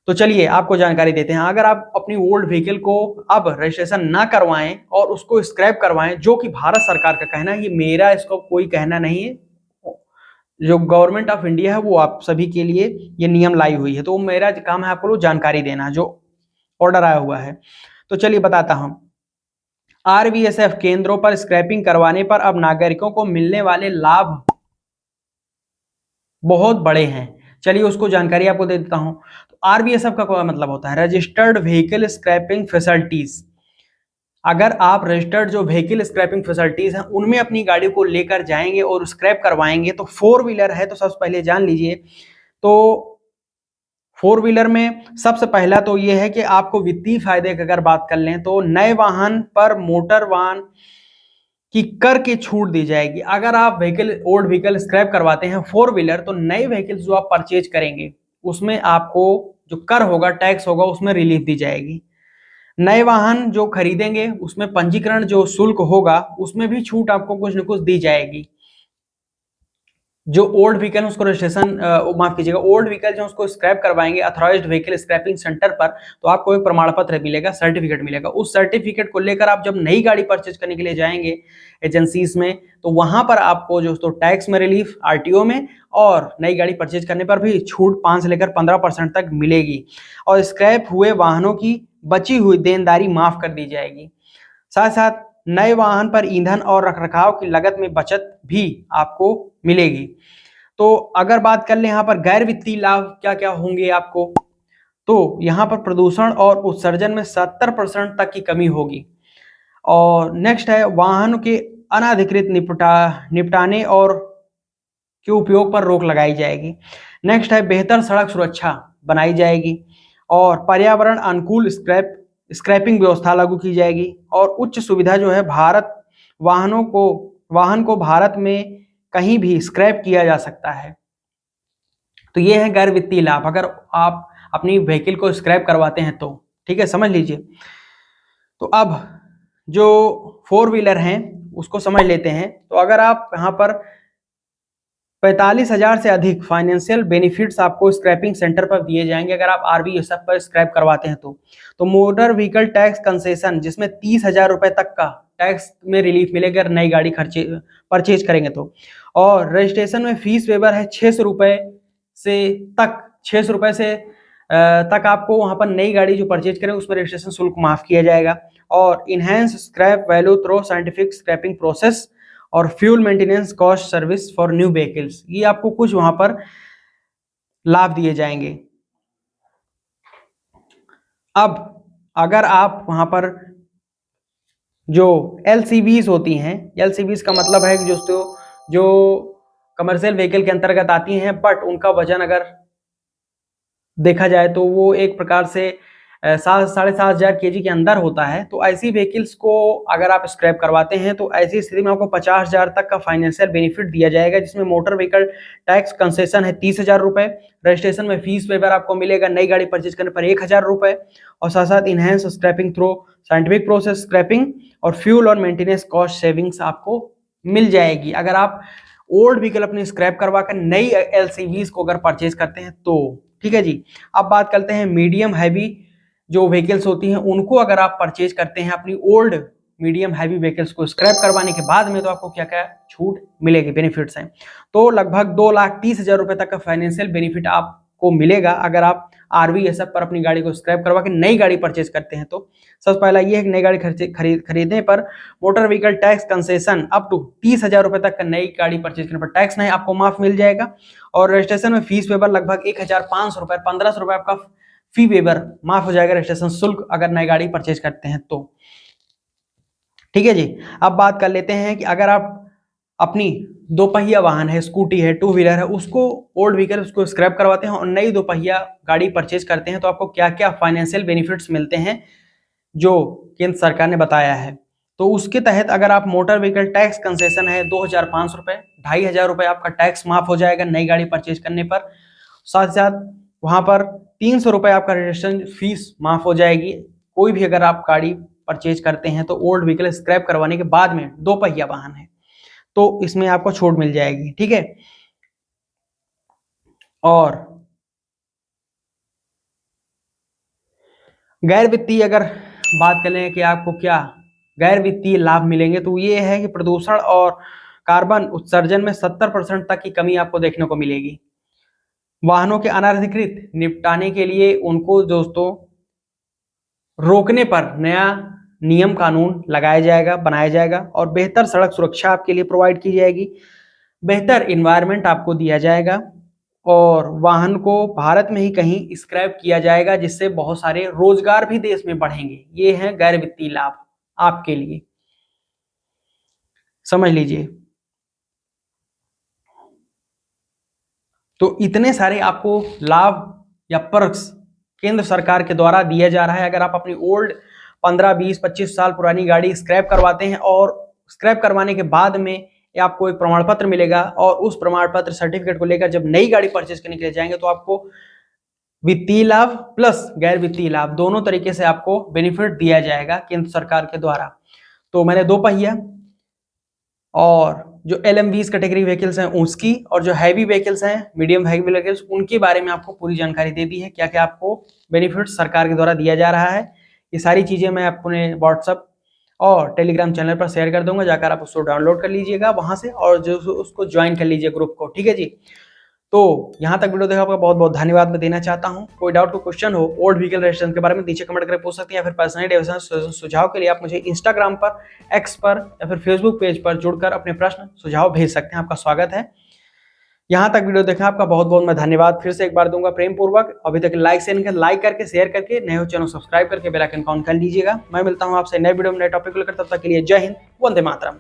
तो चलिए आपको जानकारी देते हैं। अगर आप अपनी ओल्ड व्हीकल को अब रजिस्ट्रेशन ना करवाएं और उसको स्क्रैप करवाएं, जो कि भारत सरकार का कहना है, ये मेरा इसको कोई कहना नहीं है, जो गवर्नमेंट ऑफ इंडिया है वो आप सभी के लिए ये नियम लाई हुई है, तो मेरा काम है आपको जानकारी देना जो ऑर्डर आया हुआ है। तो चलिए बताता हूं। आरवीएसएफ केंद्रों पर स्क्रैपिंग करवाने पर अब नागरिकों को मिलने वाले लाभ बहुत बड़े हैं। चलिए उसको जानकारी आपको दे देता हूं। तो आरवीएसएफ का क्या मतलब होता है? Registered vehicle scrapping facilities. अगर आप रजिस्टर्ड जो व्हीकल स्क्रैपिंग फैसिलिटीज हैं उनमें अपनी गाड़ी को लेकर जाएंगे और स्क्रैप करवाएंगे, तो फोर व्हीलर है तो सबसे पहले जान लीजिए। तो फोर व्हीलर में सबसे पहला तो ये है कि आपको वित्तीय फायदे की अगर बात कर लें तो नए वाहन पर मोटर वाहन की कर की छूट दी जाएगी। अगर आप व्हीकल ओल्ड व्हीकल स्क्रैप करवाते हैं फोर व्हीलर, तो नए व्हीकल जो आप परचेज करेंगे उसमें आपको जो कर होगा, टैक्स होगा, उसमें रिलीफ दी जाएगी। नए वाहन जो खरीदेंगे उसमें पंजीकरण जो शुल्क होगा उसमें भी छूट आपको कुछ न कुछ दी जाएगी। जो ओल्ड व्हीकल है उसको रजिस्ट्रेशन माफ कीजिएगा, ओल्ड व्हीकल जो उसको स्क्रैप करवाएंगे अथॉराइज्ड व्हीकल स्क्रैपिंग सेंटर पर, तो आपको एक प्रमाण पत्र मिलेगा, सर्टिफिकेट मिलेगा। उस सर्टिफिकेट को लेकर आप जब नई गाड़ी परचेज करने के लिए जाएंगे एजेंसीज में, तो वहां पर आपको जो तो टैक्स में रिलीफ आरटीओ में, और नई गाड़ी परचेज करने पर भी छूट 5 से लेकर 15% तक मिलेगी। और स्क्रैप हुए वाहनों की बची हुई देनदारी माफ कर दी जाएगी। साथ साथ नए वाहन पर ईंधन और रखरखाव की लागत में बचत भी आपको मिलेगी। तो अगर बात कर ले यहाँ पर गैर वित्तीय लाभ क्या क्या होंगे आपको, तो यहाँ पर प्रदूषण और उत्सर्जन में 70% तक की कमी होगी। और नेक्स्ट है वाहन के अनाधिकृत निपटाने और के उपयोग पर रोक लगाई जाएगी। नेक्स्ट है बेहतर सड़क सुरक्षा बनाई जाएगी और पर्यावरण अनुकूल स्क्रैपिंग व्यवस्था लागू की जाएगी। और उच्च सुविधा जो है वाहन को भारत में कहीं भी स्क्रैप किया जा सकता है। तो ये है गैर वित्तीय लाभ अगर आप अपनी व्हीकल को स्क्रैप करवाते हैं तो, ठीक है, समझ लीजिए। तो अब जो फोर व्हीलर हैं उसको समझ लेते हैं। तो अगर आप यहाँ पर 45,000 से अधिक फाइनेंशियल बेनिफिट्स आपको स्क्रैपिंग सेंटर पर दिए जाएंगे अगर आप आरवीएसएफ पर स्क्रैप करवाते हैं तो मोटर व्हीकल टैक्स कंसेशन, जिसमें 30,000 रुपए तक का टैक्स में रिलीफ मिलेगा अगर नई गाड़ी परचेज करेंगे तो। और रजिस्ट्रेशन में फीस वेबर है 600 रुपए से तक, 600 रुपए से तक आपको वहां पर नई गाड़ी जो परचेज करें उसमें रजिस्ट्रेशन शुल्क माफ किया जाएगा। और enhance scrap value through scientific scrapping process और fuel maintenance cost service for new vehicles, ये आपको कुछ वहां पर लाभ दिए जाएंगे। अब अगर आप वहां पर जो एलसीवीज होती हैं, एलसीवीज का मतलब है कि जो कमर्शियल व्हीकल के अंतर्गत आती हैं, बट उनका वजन अगर देखा जाए तो वो एक प्रकार से 7,500 kg के अंदर होता है। तो ऐसी व्हीकल्स को अगर आप स्क्रैप करवाते हैं तो ऐसी स्थिति में आपको 50,000 तक का फाइनेंशियल बेनिफिट दिया जाएगा, जिसमें मोटर व्हीकल टैक्स कंसेशन है 30,000 रुपए, रजिस्ट्रेशन में फीस वेबर आपको मिलेगा नई गाड़ी परचेज करने पर 1,000 रुपए, और साथ साथ enhance scrapping through scientific process scrapping और फ्यूल और मेंटेनेंस कॉस्ट सेविंग्स आपको मिल जाएगी अगर आप ओल्ड व्हीकल अपनी स्क्रैप करवा कर नई एलसीवीज को अगर परचेज करते हैं तो। ठीक है जी। अब बात करते हैं मीडियम हैवी जो व्हीकल्स होती हैं उनको अगर आप परचेज करते हैं अपनी ओल्ड मीडियम हैवी व्हीकल्स को स्क्रैप करवाने के बाद में, तो आपको क्या क्या छूट मिलेगी, बेनिफिट्स हैं। तो लगभग 2,30,000 रुपए तक का फाइनेंशियल बेनिफिट आपको मिलेगा अगर आप आरवीएसएफ पर अपनी गाड़ी को स्क्रैप करवा के नई गाड़ी परचेज करते हैं तो। सबसे पहला ये है कि नई गाड़ी खरीदने पर motor vehicle tax concession up to 30,000 रुपए तक का नई गाड़ी परचेज करने पर टैक्स नहीं आपको माफ मिल जाएगा। और रजिस्ट्रेशन में फीस वेबर लगभग 1,500 रुपए, 1,500 रुपए आपका फी वेबर माफ हो जाएगा रजिस्ट्रेशन शुल्क अगर नई गाड़ी परचेज करते हैं तो। ठीक है जी। अब बात कर लेते हैं कि अगर आप अपनी दोपहिया वाहन है, स्कूटी है, टू व्हीलर है, उसको ओल्ड व्हीकल उसको स्क्रैप करवाते हैं और नई दोपहिया गाड़ी परचेज करते हैं तो आपको क्या क्या फाइनेंशियल बेनिफिट्स मिलते हैं जो केंद्र सरकार ने बताया है। तो उसके तहत अगर आप मोटर व्हीकल टैक्स कंसेशन है 2,500 रुपए, 2,500 रुपए आपका टैक्स माफ हो जाएगा नई गाड़ी परचेज करने पर। साथ साथ वहां पर 300 रुपए आपका रजिस्ट्रेशन फीस माफ हो जाएगी कोई भी अगर आप गाड़ी परचेज करते हैं तो ओल्ड व्हीकल स्क्रैप करवाने के बाद में, दो पहिया वाहन है तो इसमें आपको छूट मिल जाएगी। ठीक है। और गैर वित्तीय अगर बात करें कि आपको क्या गैर वित्तीय लाभ मिलेंगे, तो ये है कि प्रदूषण और कार्बन उत्सर्जन में 70% तक की कमी आपको देखने को मिलेगी। वाहनों के अनधिकृत निपटाने के लिए उनको दोस्तों रोकने पर नया नियम कानून लगाया जाएगा, बनाया जाएगा, और बेहतर सड़क सुरक्षा आपके लिए प्रोवाइड की जाएगी, बेहतर इन्वायरमेंट आपको दिया जाएगा, और वाहन को भारत में ही कहीं स्क्रैप किया जाएगा, जिससे बहुत सारे रोजगार भी देश में बढ़ेंगे। ये हैं गैर वित्तीय लाभ आपके लिए, समझ लीजिए। तो इतने सारे आपको लाभ या पर्क्स केंद्र सरकार के द्वारा दिया जा रहा है। अगर आप अपनी ओल्ड 15, 20, 25 साल पुरानी गाड़ी स्क्रैप करवाते हैं और स्क्रैप करवाने के बाद में आपको एक प्रमाण पत्र मिलेगा, और उस प्रमाण पत्र सर्टिफिकेट को लेकर जब नई गाड़ी परचेज करने के लिए जाएंगे तो आपको वित्तीय लाभ प्लस गैर वित्तीय लाभ दोनों तरीके से आपको बेनिफिट दिया जाएगा केंद्र सरकार के द्वारा। तो मैंने 2 पहिया और जो LMVs कैटेगरी व्हीकल्स हैं उसकी, और जो हैवी व्हीकल्स हैं मीडियम हैवी व्हीकल्स, उनके बारे में आपको पूरी जानकारी दे दी है, क्या क्या आपको बेनिफिट सरकार के द्वारा दिया जा रहा है। ये सारी चीजें मैं अपने व्हाट्सएप और टेलीग्राम चैनल पर शेयर कर दूंगा, जाकर आप उसको डाउनलोड कर लीजिएगा वहां से, और जो उसको ज्वाइन कर लीजिए ग्रुप को, ठीक है जी। तो यहाँ तक वीडियो देखा आपका बहुत बहुत धन्यवाद मैं देना चाहता हूँ। कोई डाउट को क्वेश्चन हो ओल्ड व्हीकल रजिस्ट्रेशन के बारे में नीचे कमेंट करके पूछ सकते हैं, या फिर पर्सनली सुझाव के लिए आप मुझे इंस्टाग्राम पर, एक्स पर, या फिर फेसबुक पेज पर जुड़कर अपने प्रश्न सुझाव भेज सकते हैं। आपका स्वागत है। यहाँ तक वीडियो देखा आपका बहुत बहुत मैं धन्यवाद फिर से एक बार दूंगा प्रेम पूर्वक। अभी तक लाइक करके शेयर करके नए हो चैनल सब्सक्राइब करके बेल आइकन ऑन कर लीजिएगा। मैं मिलता हूँ आपसे नए वीडियो में नए टॉपिक को लेकर, तब तक के लिए जय हिंद, वंदे मातरम।